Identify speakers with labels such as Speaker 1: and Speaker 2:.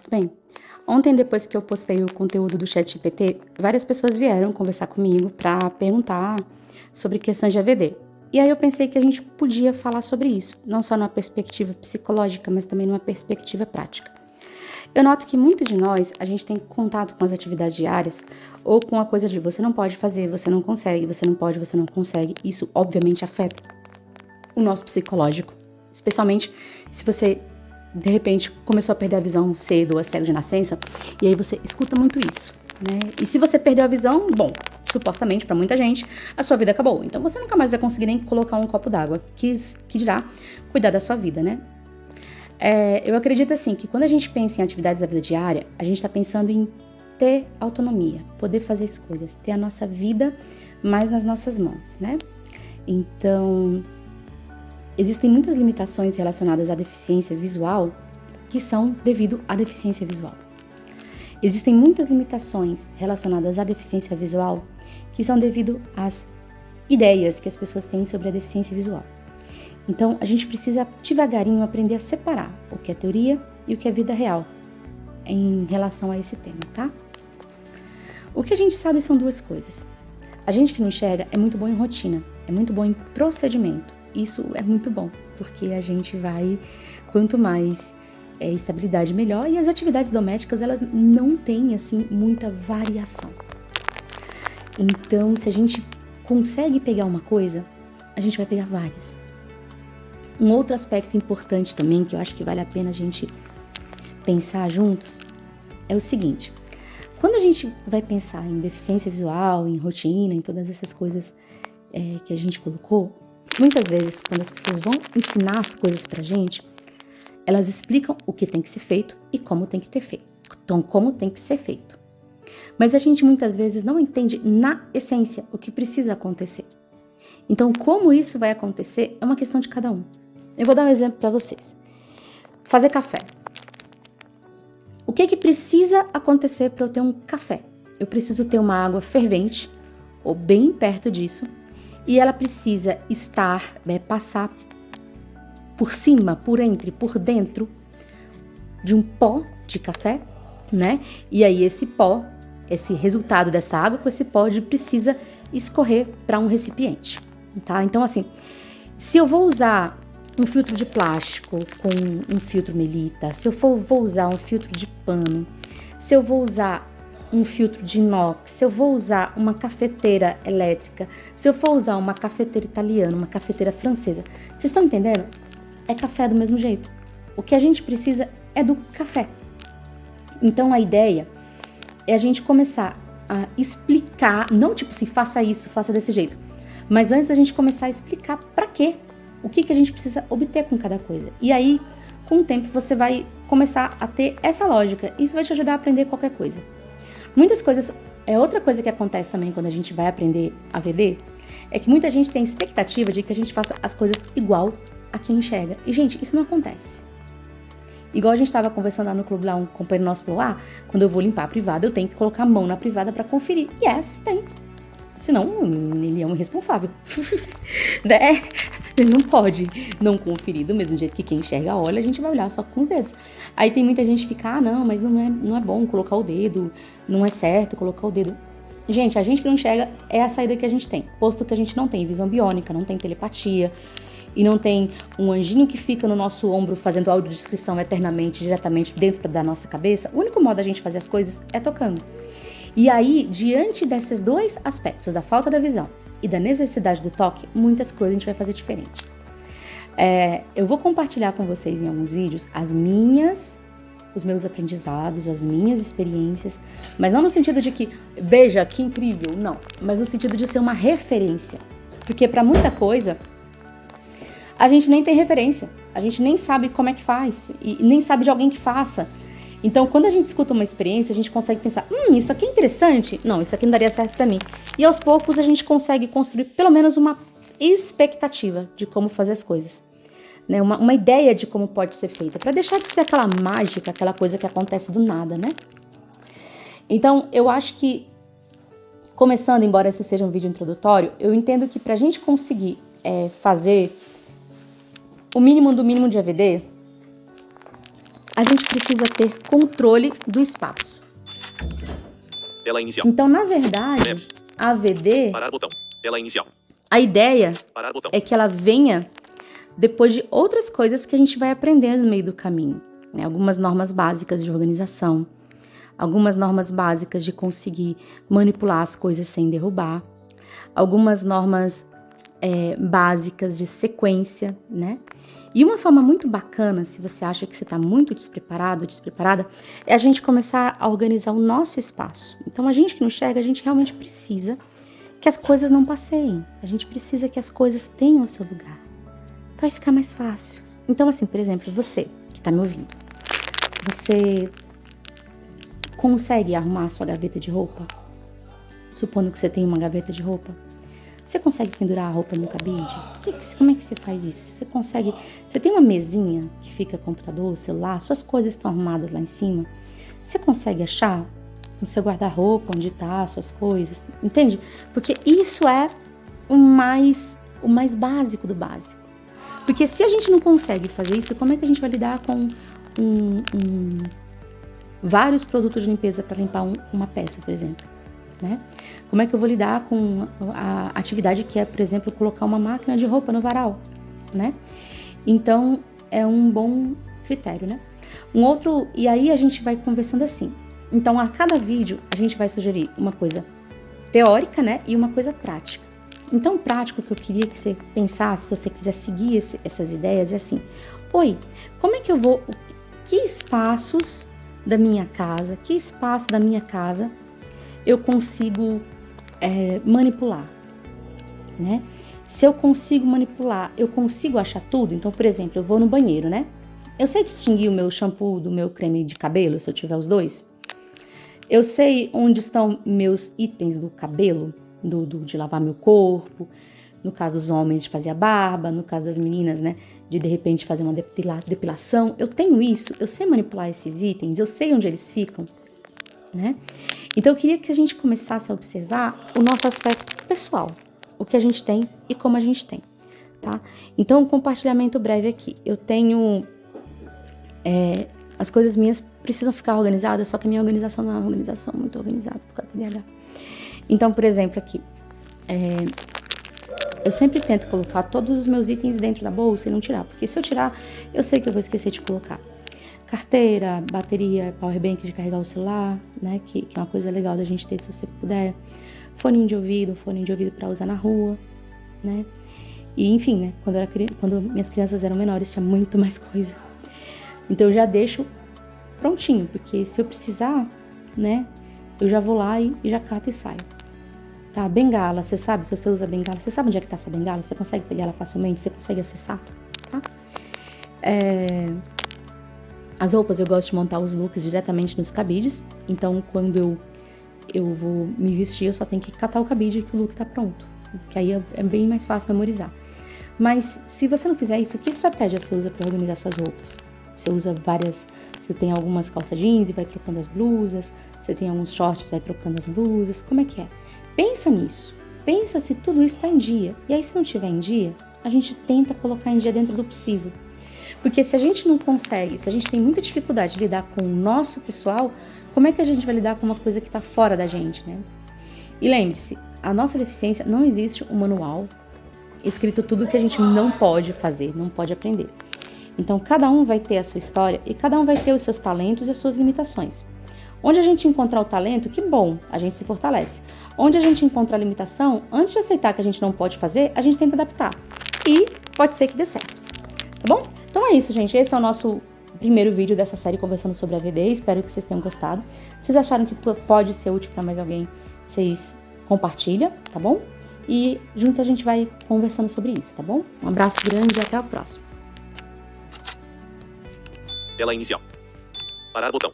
Speaker 1: tudo bem? Ontem, depois que eu postei o conteúdo do ChatGPT, várias pessoas vieram conversar comigo para perguntar sobre questões de AVD. E aí eu pensei que a gente podia falar sobre isso, não só numa perspectiva psicológica, mas também numa perspectiva prática. Eu noto que muitos de nós, a gente tem contato com as atividades diárias ou com a coisa de você não pode fazer, você não consegue, você não pode, você não consegue. Isso, obviamente, afeta o nosso psicológico, especialmente se você de repente começou a perder a visão cedo ou é cego de nascença, e aí você escuta muito isso, né? E se você perdeu a visão, bom, supostamente para muita gente, a sua vida acabou. Então você nunca mais vai conseguir nem colocar um copo d'água, que dirá cuidar da sua vida, né? Eu acredito assim que quando a gente pensa em atividades da vida diária, a gente está pensando em ter autonomia, poder fazer escolhas, ter a nossa vida mais nas nossas mãos, né? Então, existem muitas limitações relacionadas à deficiência visual que são devido à deficiência visual. Existem muitas limitações relacionadas à deficiência visual que são devido às ideias que as pessoas têm sobre a deficiência visual. Então, a gente precisa devagarinho aprender a separar o que é teoria e o que é vida real em relação a esse tema, tá? O que a gente sabe são duas coisas. A gente que não enxerga é muito bom em rotina, é muito bom em procedimento. Isso é muito bom, porque a gente vai, quanto mais estabilidade, melhor. E as atividades domésticas, elas não têm, assim, muita variação. Então, se a gente consegue pegar uma coisa, a gente vai pegar várias. Um outro aspecto importante também, que eu acho que vale a pena a gente pensar juntos, é o seguinte. Quando a gente vai pensar em deficiência visual, em rotina, em todas essas coisas que a gente colocou, muitas vezes, quando as pessoas vão ensinar as coisas pra gente, elas explicam o que tem que ser feito e como tem que ter feito. Então, como tem que ser feito. Mas a gente muitas vezes não entende na essência o que precisa acontecer. Então, como isso vai acontecer é uma questão de cada um. Eu vou dar um exemplo para vocês. Fazer café. O que precisa acontecer para eu ter um café? Eu preciso ter uma água fervente, ou bem perto disso, e ela precisa passar por cima, por entre, por dentro de um pó de café, né? E aí esse pó, esse resultado dessa água com esse pó precisa escorrer para um recipiente, tá? Então assim, se eu vou usar um filtro de plástico com um filtro Melita, se eu vou usar um filtro de pano, se eu vou usar um filtro de inox, se eu vou usar uma cafeteira elétrica, se eu for usar uma cafeteira italiana, uma cafeteira francesa, vocês estão entendendo? É café do mesmo jeito. O que a gente precisa é do café. Então a ideia é a gente começar a explicar, não tipo assim, faça isso, faça desse jeito, mas antes a gente começar a explicar para quê, o que a gente precisa obter com cada coisa. E aí, com o tempo, você vai começar a ter essa lógica. Isso vai te ajudar a aprender qualquer coisa. Muitas coisas, outra coisa que acontece também quando a gente vai aprender AVD, é que muita gente tem expectativa de que a gente faça as coisas igual a quem enxerga. E, gente, isso não acontece. Igual a gente estava conversando lá no clube, lá um companheiro nosso falou, quando eu vou limpar a privada, eu tenho que colocar a mão na privada para conferir. Yes, tem. Senão, ele é um irresponsável. Né? Ele não pode não conferir. Do mesmo jeito que quem enxerga olha, a gente vai olhar só com os dedos. Aí tem muita gente que fica, não, mas não é bom colocar o dedo, não é certo colocar o dedo. Gente, a gente que não enxerga é a saída que a gente tem. Posto que a gente não tem visão biônica, não tem telepatia, e não tem um anjinho que fica no nosso ombro fazendo audiodescrição eternamente, diretamente dentro da nossa cabeça, o único modo da gente fazer as coisas é tocando. E aí, diante desses dois aspectos, da falta da visão e da necessidade do toque, muitas coisas a gente vai fazer diferente. Eu vou compartilhar com vocês em alguns vídeos os meus aprendizados, as minhas experiências, mas não no sentido de que, veja, que incrível, não, mas no sentido de ser uma referência. Porque para muita coisa, a gente nem tem referência, a gente nem sabe como é que faz, e nem sabe de alguém que faça. Então, quando a gente escuta uma experiência, a gente consegue pensar, isso aqui é interessante, não, isso aqui não daria certo pra mim. E aos poucos a gente consegue construir pelo menos uma expectativa de como fazer as coisas, né? Uma ideia de como pode ser feita, pra deixar de ser aquela mágica, aquela coisa que acontece do nada, né? Então, eu acho que, começando, embora esse seja um vídeo introdutório, eu entendo que pra gente conseguir fazer o mínimo do mínimo de AVD, a gente precisa ter controle do espaço.
Speaker 2: Tela inicial.
Speaker 1: Então, na verdade,
Speaker 2: Maps.
Speaker 1: a AVD,
Speaker 2: Parar botão. Tela inicial.
Speaker 1: a ideia
Speaker 2: Parar botão.
Speaker 1: é que ela venha depois de outras coisas que a gente vai aprendendo no meio do caminho, né? Algumas normas básicas de organização, algumas normas básicas de conseguir manipular as coisas sem derrubar, algumas normas básicas de sequência, né? E uma forma muito bacana, se você acha que você está muito despreparado ou despreparada, é a gente começar a organizar o nosso espaço. Então, a gente que não enxerga, a gente realmente precisa que as coisas não passeiem. A gente precisa que as coisas tenham o seu lugar. Vai ficar mais fácil. Então, assim, por exemplo, você que está me ouvindo, você consegue arrumar a sua gaveta de roupa? Supondo que você tem uma gaveta de roupa. Você consegue pendurar a roupa no cabide? Como é que você faz isso? Você consegue... Você tem uma mesinha que fica computador, celular, suas coisas estão arrumadas lá em cima. Você consegue achar no seu guarda-roupa onde tá suas coisas? Entende? Porque isso é o mais básico do básico. Porque se a gente não consegue fazer isso, como é que a gente vai lidar com vários produtos de limpeza para limpar uma peça, por exemplo? Né? Como é que eu vou lidar com a atividade que é, por exemplo, colocar uma máquina de roupa no varal, né? Então, é um bom critério, né? E aí a gente vai conversando assim. Então, a cada vídeo, a gente vai sugerir uma coisa teórica, né? E uma coisa prática. Então, o prático que eu queria que você pensasse, se você quiser seguir essas ideias, é assim. Oi, como é que eu vou... Que espaços da minha casa eu consigo manipular, né? Se eu consigo manipular, eu consigo achar tudo. Então, por exemplo, eu vou no banheiro, né? Eu sei distinguir o meu shampoo do meu creme de cabelo, se eu tiver os dois. Eu sei onde estão meus itens do cabelo, de lavar meu corpo. No caso dos homens, de fazer a barba. No caso das meninas, né? De repente fazer uma depilação. Eu tenho isso, eu sei manipular esses itens, eu sei onde eles ficam, né? Então, eu queria que a gente começasse a observar o nosso aspecto pessoal, o que a gente tem e como a gente tem, tá? Então, um compartilhamento breve aqui. Eu tenho... as coisas minhas precisam ficar organizadas, só que a minha organização não é uma organização muito organizada por causa do TDAH. Então, por exemplo, aqui, eu sempre tento colocar todos os meus itens dentro da bolsa e não tirar, porque se eu tirar, eu sei que eu vou esquecer de colocar. Carteira, bateria, powerbank de carregar o celular, né, que é uma coisa legal da gente ter se você puder. Fone de ouvido para usar na rua, né. E enfim, né, quando minhas crianças eram menores tinha muito mais coisa. Então eu já deixo prontinho, porque se eu precisar, né, eu já vou lá e já cato e saio. Tá, bengala, você sabe, se você usa bengala, você sabe onde é que tá a sua bengala? Você consegue pegar ela facilmente? Você consegue acessar? Tá? As roupas eu gosto de montar os looks diretamente nos cabides, então quando eu vou me vestir, eu só tenho que catar o cabide que o look tá pronto, que aí é bem mais fácil memorizar. Mas se você não fizer isso, que estratégia você usa para organizar suas roupas? Você usa você tem algumas calças jeans e vai trocando as blusas, você tem alguns shorts e vai trocando as blusas, como é que é? Pensa nisso, pensa se tudo isso está em dia, e aí se não estiver em dia, a gente tenta colocar em dia dentro do possível. Porque se a gente não consegue, se a gente tem muita dificuldade de lidar com o nosso pessoal, como é que a gente vai lidar com uma coisa que está fora da gente, né? E lembre-se, a nossa deficiência não existe um manual escrito tudo que a gente não pode fazer, não pode aprender. Então, cada um vai ter a sua história e cada um vai ter os seus talentos e as suas limitações. Onde a gente encontrar o talento, que bom, a gente se fortalece. Onde a gente encontra a limitação, antes de aceitar que a gente não pode fazer, a gente tenta adaptar. E pode ser que dê certo, tá bom? Então é isso, gente. Esse é o nosso primeiro vídeo dessa série conversando sobre a AVD. Espero que vocês tenham gostado. Se vocês acharam que pode ser útil para mais alguém, vocês compartilham, tá bom? E junto a gente vai conversando sobre isso, tá bom? Um abraço grande e até o próximo.
Speaker 2: Tela inicial. Parar botão.